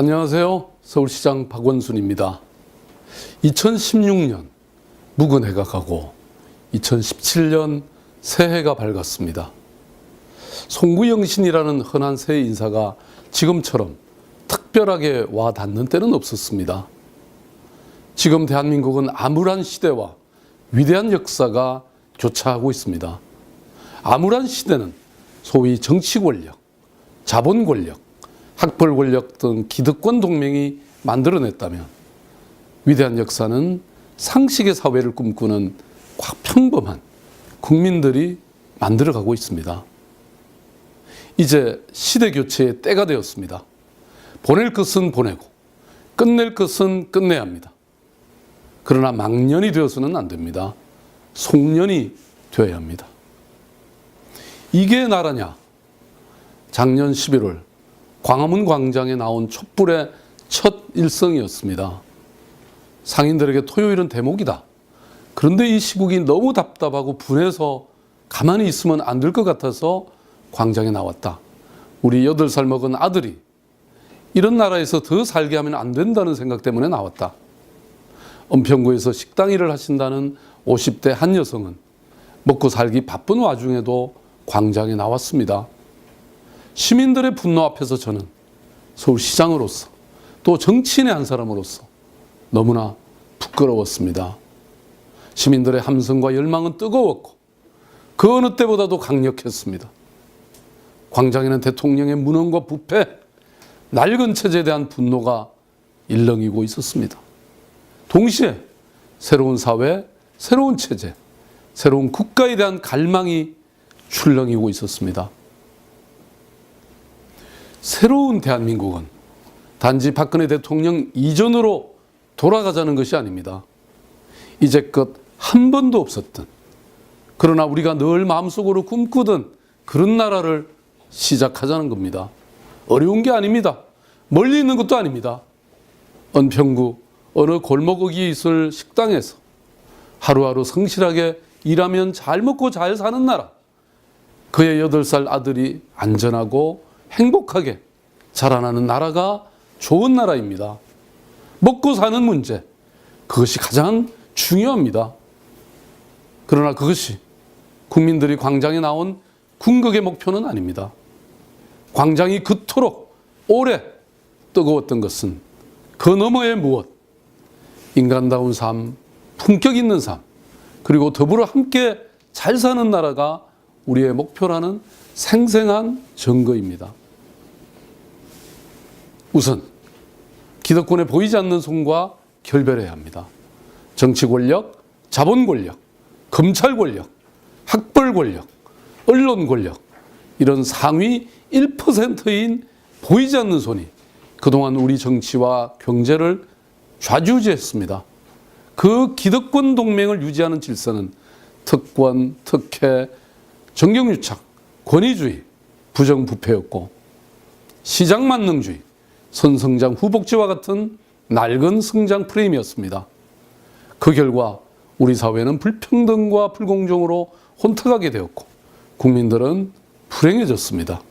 안녕하세요. 서울시장 박원순입니다. 2016년 묵은 해가 가고 2017년 새해가 밝았습니다. 송구영신이라는 흔한 새해 인사가 지금처럼 특별하게 와 닿는 때는 없었습니다. 지금 대한민국은 암울한 시대와 위대한 역사가 교차하고 있습니다. 암울한 시대는 소위 정치 권력, 자본 권력, 학벌 권력 등 기득권 동맹이 만들어냈다면, 위대한 역사는 상식의 사회를 꿈꾸는 평범한 국민들이 만들어가고 있습니다. 이제 시대 교체의 때가 되었습니다. 보낼 것은 보내고 끝낼 것은 끝내야 합니다. 그러나 망년이 되어서는 안 됩니다. 송년이 되어야 합니다. 이게 나라냐? 작년 11월 광화문 광장에 나온 촛불의 첫 일성이었습니다. 상인들에게 토요일은 대목이다. 그런데 이 시국이 너무 답답하고 분해서 가만히 있으면 안 될 것 같아서 광장에 나왔다. 우리 8살 먹은 아들이 이런 나라에서 더 살게 하면 안 된다는 생각 때문에 나왔다. 은평구에서 식당 일을 하신다는 50대 한 여성은 먹고 살기 바쁜 와중에도 광장에 나왔습니다. 시민들의 분노 앞에서 저는 서울시장으로서 또 정치인의 한 사람으로서 너무나 부끄러웠습니다. 시민들의 함성과 열망은 뜨거웠고 그 어느 때보다도 강력했습니다. 광장에는 대통령의 무능과 부패, 낡은 체제에 대한 분노가 일렁이고 있었습니다. 동시에 새로운 사회, 새로운 체제, 새로운 국가에 대한 갈망이 출렁이고 있었습니다. 새로운 대한민국은 단지 박근혜 대통령 이전으로 돌아가자는 것이 아닙니다. 이제껏 한 번도 없었던, 그러나 우리가 늘 마음속으로 꿈꾸던 그런 나라를 시작하자는 겁니다. 어려운 게 아닙니다. 멀리 있는 것도 아닙니다. 은평구 어느 골목에 있을 식당에서 하루하루 성실하게 일하면 잘 먹고 잘 사는 나라, 그의 8살 아들이 안전하고 행복하게 자라나는 나라가 좋은 나라입니다. 먹고 사는 문제, 그것이 가장 중요합니다. 그러나 그것이 국민들이 광장에 나온 궁극의 목표는 아닙니다. 광장이 그토록 오래 뜨거웠던 것은 그 너머의 무엇, 인간다운 삶, 품격 있는 삶, 그리고 더불어 함께 잘 사는 나라가 우리의 목표라는 생생한 증거입니다. 우선 기득권에 보이지 않는 손과 결별해야 합니다. 정치 권력, 자본 권력, 검찰 권력, 학벌 권력, 언론 권력, 이런 상위 1%인 보이지 않는 손이 그동안 우리 정치와 경제를 좌지우지했습니다. 그 기득권 동맹을 유지하는 질서는 특권, 특혜, 정경유착, 권위주의, 부정부패였고, 시장만능주의, 선성장 후복지와 같은 낡은 성장 프레임이었습니다. 그 결과 우리 사회는 불평등과 불공정으로 혼탁하게 되었고 국민들은 불행해졌습니다.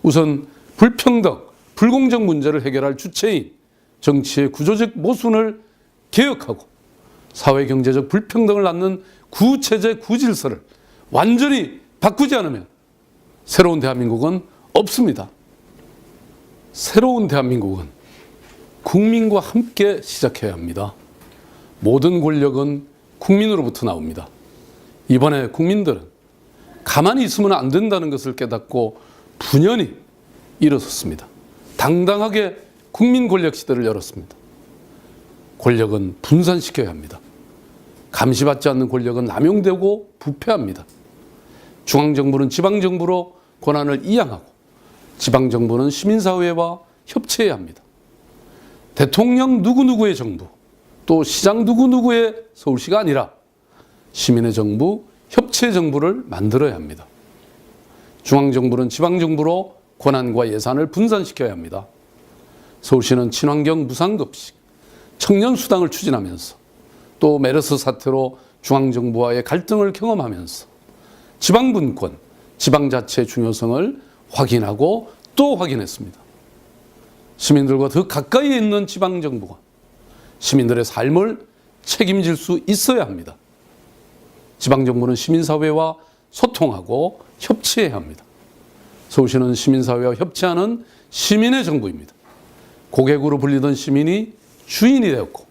우선 불평등, 불공정 문제를 해결할 주체인 정치의 구조적 모순을 개혁하고 사회 경제적 불평등을 낳는 구체제, 구질서를 완전히 바꾸지 않으면 새로운 대한민국은 없습니다. 새로운 대한민국은 국민과 함께 시작해야 합니다. 모든 권력은 국민으로부터 나옵니다. 이번에 국민들은 가만히 있으면 안 된다는 것을 깨닫고 분연히 일어섰습니다. 당당하게 국민 권력 시대를 열었습니다. 권력은 분산시켜야 합니다. 감시받지 않는 권력은 남용되고 부패합니다. 중앙정부는 지방정부로 권한을 이양하고 지방정부는 시민사회와 협치해야 합니다. 대통령 누구누구의 정부, 또 시장 누구누구의 서울시가 아니라 시민의 정부, 협치의 정부를 만들어야 합니다. 중앙정부는 지방정부로 권한과 예산을 분산시켜야 합니다. 서울시는 친환경 무상급식, 청년수당을 추진하면서 또 메르스 사태로 중앙정부와의 갈등을 경험하면서 지방분권, 지방자치의 중요성을 확인하고 또 확인했습니다. 시민들과 더 가까이에 있는 지방정부가 시민들의 삶을 책임질 수 있어야 합니다. 지방정부는 시민사회와 소통하고 협치해야 합니다. 서울시는 시민사회와 협치하는 시민의 정부입니다. 고객으로 불리던 시민이 주인이 되었고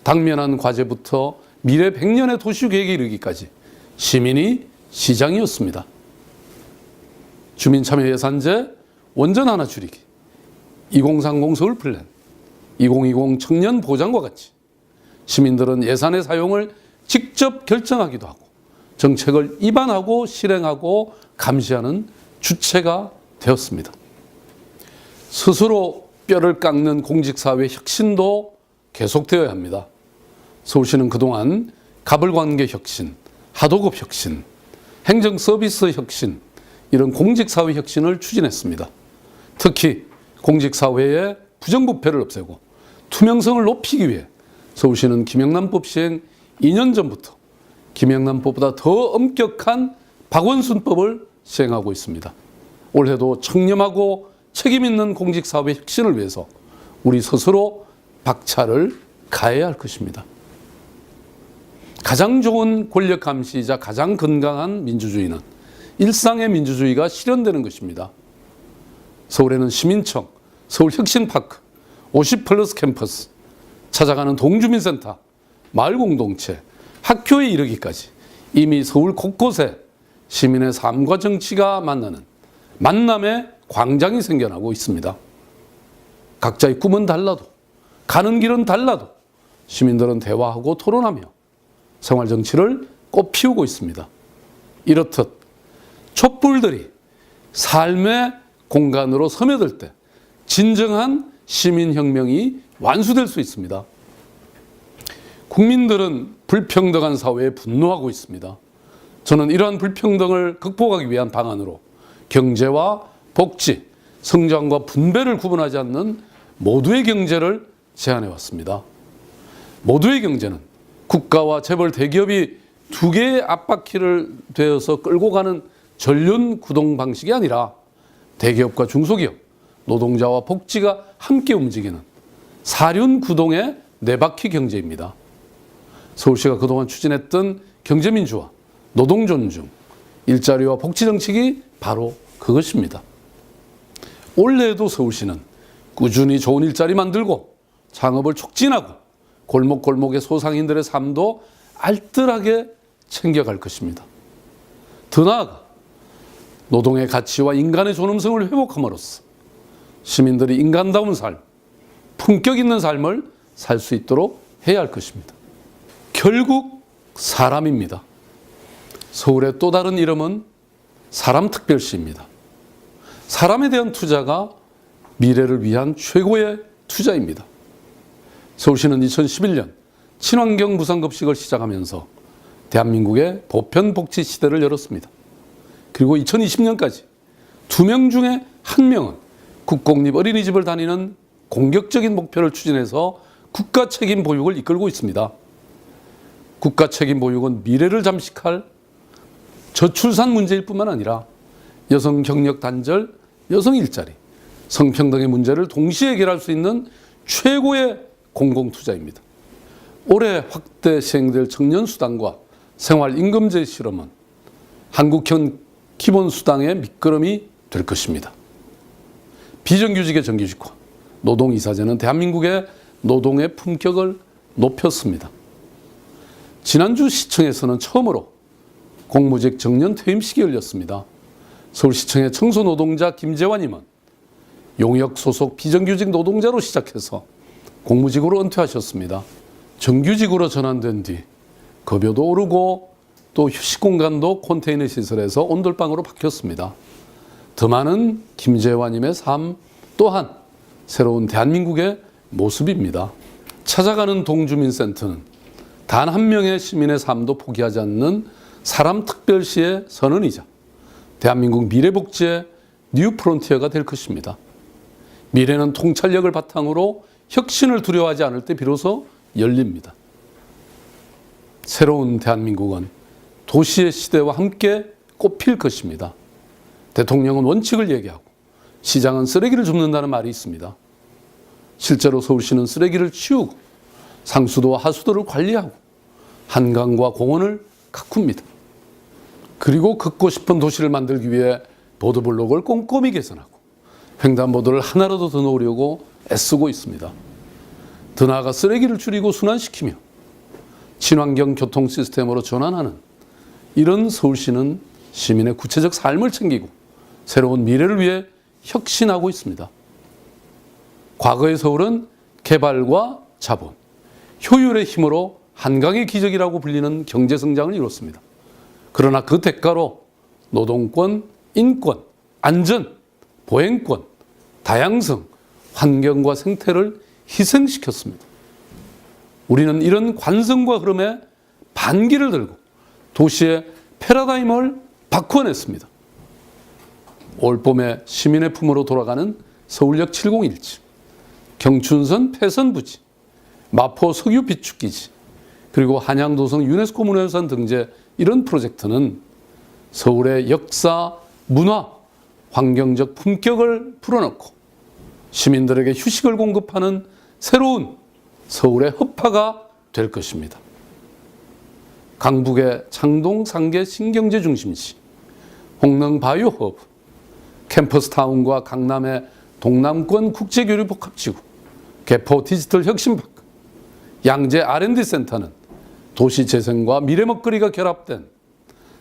당면한 과제부터 미래 100년의 도시계획에 이르기까지 시민이 시장이었습니다. 주민참여예산제 원전 하나 줄이기, 2030 서울 플랜, 2020 청년 보장과 같이 시민들은 예산의 사용을 직접 결정하기도 하고 정책을 입안하고 실행하고 감시하는 주체가 되었습니다. 스스로 뼈를 깎는 공직사회 혁신도 계속되어야 합니다. 서울시는 그동안 가불관계 혁신, 하도급 혁신, 행정서비스 혁신, 이런 공직사회 혁신을 추진했습니다. 특히 공직사회의 부정부패를 없애고 투명성을 높이기 위해 서울시는 김영란법 시행 2년 전부터 김영란법보다 더 엄격한 박원순법을 시행하고 있습니다. 올해도 청렴하고 책임 있는 공직사회 혁신을 위해서 우리 스스로 박차를 가해야 할 것입니다. 가장 좋은 권력 감시이자 가장 건강한 민주주의는 일상의 민주주의가 실현되는 것입니다. 서울에는 시민청, 서울혁신파크, 50+ 캠퍼스, 찾아가는 동주민센터, 마을공동체, 학교에 이르기까지 이미 서울 곳곳에 시민의 삶과 정치가 만나는 만남의 광장이 생겨나고 있습니다. 각자의 꿈은 달라도, 가는 길은 달라도 시민들은 대화하고 토론하며 생활정치를 꽃피우고 있습니다. 이렇듯 촛불들이 삶의 공간으로 스며들 때 진정한 시민혁명이 완수될 수 있습니다. 국민들은 불평등한 사회에 분노하고 있습니다. 저는 이러한 불평등을 극복하기 위한 방안으로 경제와 복지, 성장과 분배를 구분하지 않는 모두의 경제를 제안해 왔습니다. 모두의 경제는 국가와 재벌 대기업이 두 개의 앞바퀴를 되어서 끌고 가는 전륜 구동 방식이 아니라 대기업과 중소기업, 노동자와 복지가 함께 움직이는 사륜 구동의 네 바퀴 경제입니다. 서울시가 그동안 추진했던 경제민주화, 노동존중, 일자리와 복지정책이 바로 그것입니다. 올해에도 서울시는 꾸준히 좋은 일자리 만들고 창업을 촉진하고 골목골목의 소상인들의 삶도 알뜰하게 챙겨갈 것입니다. 더 나아가 노동의 가치와 인간의 존엄성을 회복함으로써 시민들이 인간다운 삶, 품격 있는 삶을 살 수 있도록 해야 할 것입니다. 결국 사람입니다. 서울의 또 다른 이름은 사람특별시입니다. 사람에 대한 투자가 미래를 위한 최고의 투자입니다. 서울시는 2011년 친환경 무상급식을 시작하면서 대한민국의 보편복지 시대를 열었습니다. 그리고 2020년까지 2명 중에 1명은 국공립 어린이집을 다니는 공격적인 목표를 추진해서 국가 책임 보육을 이끌고 있습니다. 국가 책임 보육은 미래를 잠식할 저출산 문제일 뿐만 아니라 여성 경력 단절, 여성 일자리, 성평등의 문제를 동시에 해결할 수 있는 최고의 공공투자입니다. 올해 확대 시행될 청년수당과 생활임금제 실험은 한국형 기본수당의 밑거름이 될 것입니다. 비정규직의 정규직화, 노동이사제는 대한민국의 노동의 품격을 높였습니다. 지난주 시청에서는 처음으로 공무직 정년 퇴임식이 열렸습니다. 서울시청의 청소노동자 김재환님은 용역 소속 비정규직 노동자로 시작해서 공무직으로 은퇴하셨습니다. 정규직으로 전환된 뒤 급여도 오르고 또 휴식공간도 컨테이너 시설에서 온돌방으로 바뀌었습니다. 더 많은 김재환님의 삶 또한 새로운 대한민국의 모습입니다. 찾아가는 동주민센터는 단 한 명의 시민의 삶도 포기하지 않는 사람특별시의 선언이자 대한민국 미래복지의 뉴프론티어가 될 것입니다. 미래는 통찰력을 바탕으로 혁신을 두려워하지 않을 때 비로소 열립니다. 새로운 대한민국은 도시의 시대와 함께 꽃필 것입니다. 대통령은 원칙을 얘기하고 시장은 쓰레기를 줍는다는 말이 있습니다. 실제로 서울시는 쓰레기를 치우고 상수도와 하수도를 관리하고 한강과 공원을 가꿉니다. 그리고 걷고 싶은 도시를 만들기 위해 보도블록을 꼼꼼히 개선하고 횡단보도를 하나라도 더 놓으려고 애쓰고 있습니다. 더 나아가 쓰레기를 줄이고 순환시키며 친환경 교통 시스템으로 전환하는 이런 서울시는 시민의 구체적 삶을 챙기고 새로운 미래를 위해 혁신하고 있습니다. 과거의 서울은 개발과 자본, 효율의 힘으로 한강의 기적이라고 불리는 경제성장을 이뤘습니다. 그러나 그 대가로 노동권, 인권, 안전, 보행권, 다양성, 환경과 생태를 희생시켰습니다. 우리는 이런 관성과 흐름에 반기를 들고 도시의 패러다임을 바꾸어냈습니다. 올 봄에 시민의 품으로 돌아가는 서울역 701지, 경춘선 폐선부지, 마포 석유 비축기지, 그리고 한양도성 유네스코 문화유산 등재 이런 프로젝트는 서울의 역사, 문화, 환경적 품격을 불어넣고 시민들에게 휴식을 공급하는 새로운 서울의 허파가 될 것입니다. 강북의 창동 상계 신경제 중심지, 홍릉 바이오 허브, 캠퍼스타운과 강남의 동남권 국제교류 복합지구, 개포 디지털 혁신파크, 양재 R&D 센터는 도시 재생과 미래 먹거리가 결합된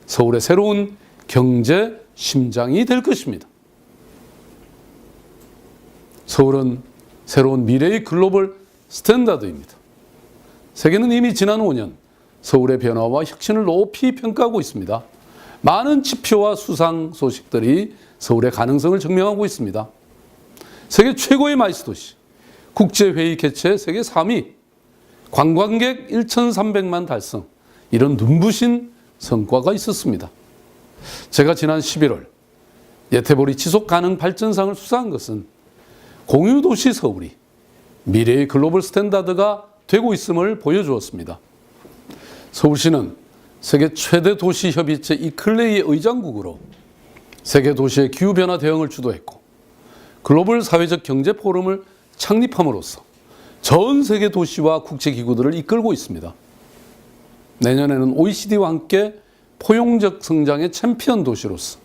서울의 새로운 경제 심장이 될 것입니다. 서울은 새로운 미래의 글로벌 스탠다드입니다. 세계는 이미 지난 5년 서울의 변화와 혁신을 높이 평가하고 있습니다. 많은 지표와 수상 소식들이 서울의 가능성을 증명하고 있습니다. 세계 최고의 마이스 도시, 국제회의 개최 세계 3위, 관광객 1,300만 달성, 이런 눈부신 성과가 있었습니다. 제가 지난 11월 예태보리 지속가능 발전상을 수상한 것은 공유도시 서울이 미래의 글로벌 스탠다드가 되고 있음을 보여주었습니다. 서울시는 세계 최대 도시 협의체 이클레이의 의장국으로 세계 도시의 기후변화 대응을 주도했고 글로벌 사회적 경제 포럼을 창립함으로써 전 세계 도시와 국제기구들을 이끌고 있습니다. 내년에는 OECD와 함께 포용적 성장의 챔피언 도시로서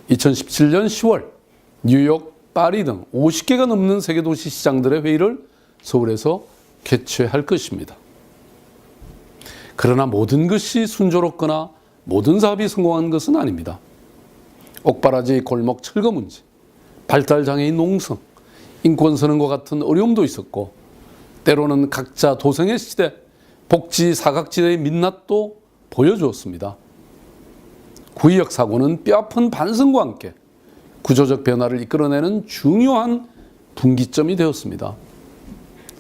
2017년 10월 뉴욕, 파리 등 50개가 넘는 세계도시 시장들의 회의를 서울에서 개최할 것입니다. 그러나 모든 것이 순조롭거나 모든 사업이 성공한 것은 아닙니다. 옥바라지 골목 철거 문제, 발달장애인 농성, 인권선언과 같은 어려움도 있었고 때로는 각자 도생의 시대, 복지 사각지대의 민낯도 보여주었습니다. 구의역 사고는 뼈아픈 반성과 함께 구조적 변화를 이끌어내는 중요한 분기점이 되었습니다.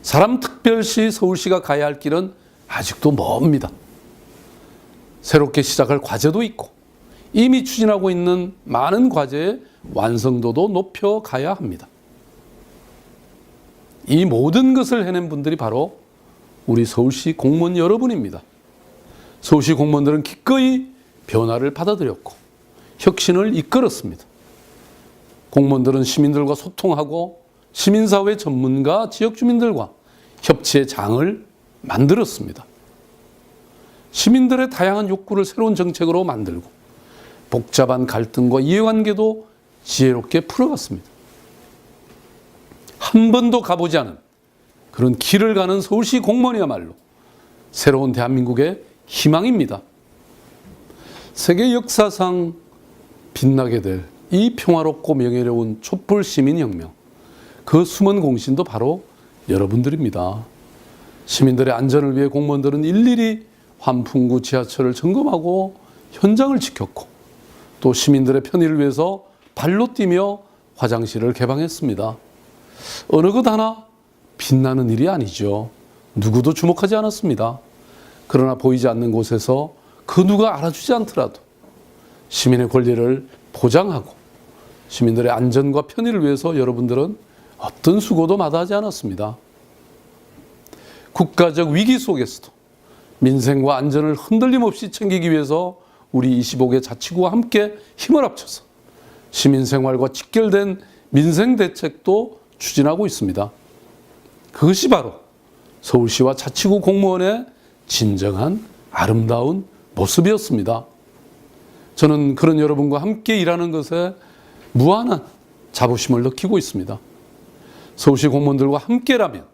사람 특별시 서울시가 가야 할 길은 아직도 멉니다. 새롭게 시작할 과제도 있고 이미 추진하고 있는 많은 과제의 완성도도 높여가야 합니다. 이 모든 것을 해낸 분들이 바로 우리 서울시 공무원 여러분입니다. 서울시 공무원들은 기꺼이 변화를 받아들였고 혁신을 이끌었습니다. 공무원들은 시민들과 소통하고 시민사회 전문가, 지역주민들과 협치의 장을 만들었습니다. 시민들의 다양한 욕구를 새로운 정책으로 만들고 복잡한 갈등과 이해관계도 지혜롭게 풀어갔습니다. 한 번도 가보지 않은 그런 길을 가는 서울시 공무원이야말로 새로운 대한민국의 희망입니다. 세계 역사상 빛나게 될 이 평화롭고 명예로운 촛불 시민혁명, 그 숨은 공신도 바로 여러분들입니다. 시민들의 안전을 위해 공무원들은 일일이 환풍구 지하철을 점검하고 현장을 지켰고 또 시민들의 편의를 위해서 발로 뛰며 화장실을 개방했습니다. 어느 것 하나 빛나는 일이 아니죠. 누구도 주목하지 않았습니다. 그러나 보이지 않는 곳에서 그 누가 알아주지 않더라도 시민의 권리를 보장하고 시민들의 안전과 편의를 위해서 여러분들은 어떤 수고도 마다하지 않았습니다. 국가적 위기 속에서도 민생과 안전을 흔들림 없이 챙기기 위해서 우리 25개 자치구와 함께 힘을 합쳐서 시민생활과 직결된 민생 대책도 추진하고 있습니다. 그것이 바로 서울시와 자치구 공무원의 진정한 아름다운 모습이었습니다. 저는 그런 여러분과 함께 일하는 것에 무한한 자부심을 느끼고 있습니다. 서울시 공무원들과 함께라면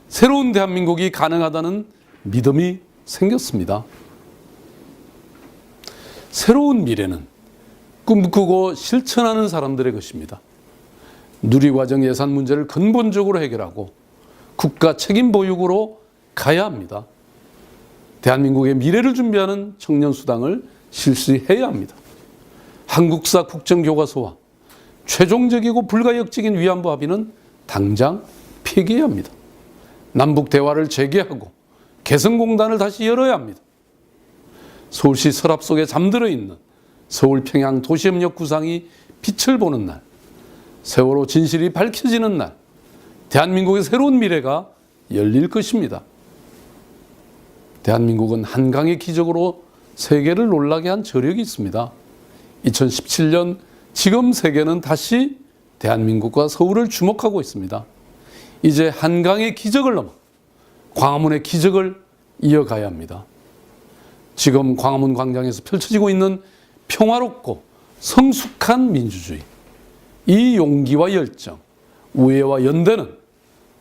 새로운 대한민국이 가능하다는 믿음이 생겼습니다. 새로운 미래는 꿈꾸고 실천하는 사람들의 것입니다. 누리과정 예산 문제를 근본적으로 해결하고 국가 책임 보육으로 가야 합니다. 대한민국의 미래를 준비하는 청년수당을 실시해야 합니다. 한국사 국정교과서와 최종적이고 불가역적인 위안부 합의는 당장 폐기해야 합니다. 남북 대화를 재개하고 개성공단을 다시 열어야 합니다. 서울시 서랍 속에 잠들어 있는 서울 평양 도시협력 구상이 빛을 보는 날, 세월호 진실이 밝혀지는 날, 대한민국의 새로운 미래가 열릴 것입니다. 대한민국은 한강의 기적으로 세계를 놀라게 한 저력이 있습니다. 2017년 지금 세계는 다시 대한민국과 서울을 주목하고 있습니다. 이제 한강의 기적을 넘어 광화문의 기적을 이어가야 합니다. 지금 광화문 광장에서 펼쳐지고 있는 평화롭고 성숙한 민주주의, 이 용기와 열정, 우애와 연대는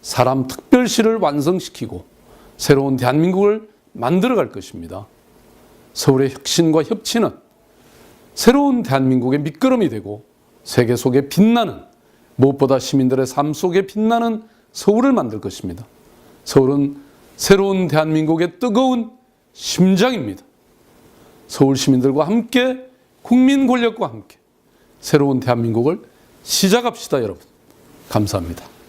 사람 특별시를 완성시키고 새로운 대한민국을 만들어갈 것입니다. 서울의 혁신과 협치는 새로운 대한민국의 밑거름이 되고 세계 속에 빛나는, 무엇보다 시민들의 삶 속에 빛나는 서울을 만들 것입니다. 서울은 새로운 대한민국의 뜨거운 심장입니다. 서울 시민들과 함께, 국민 권력과 함께 새로운 대한민국을 시작합시다, 여러분. 감사합니다.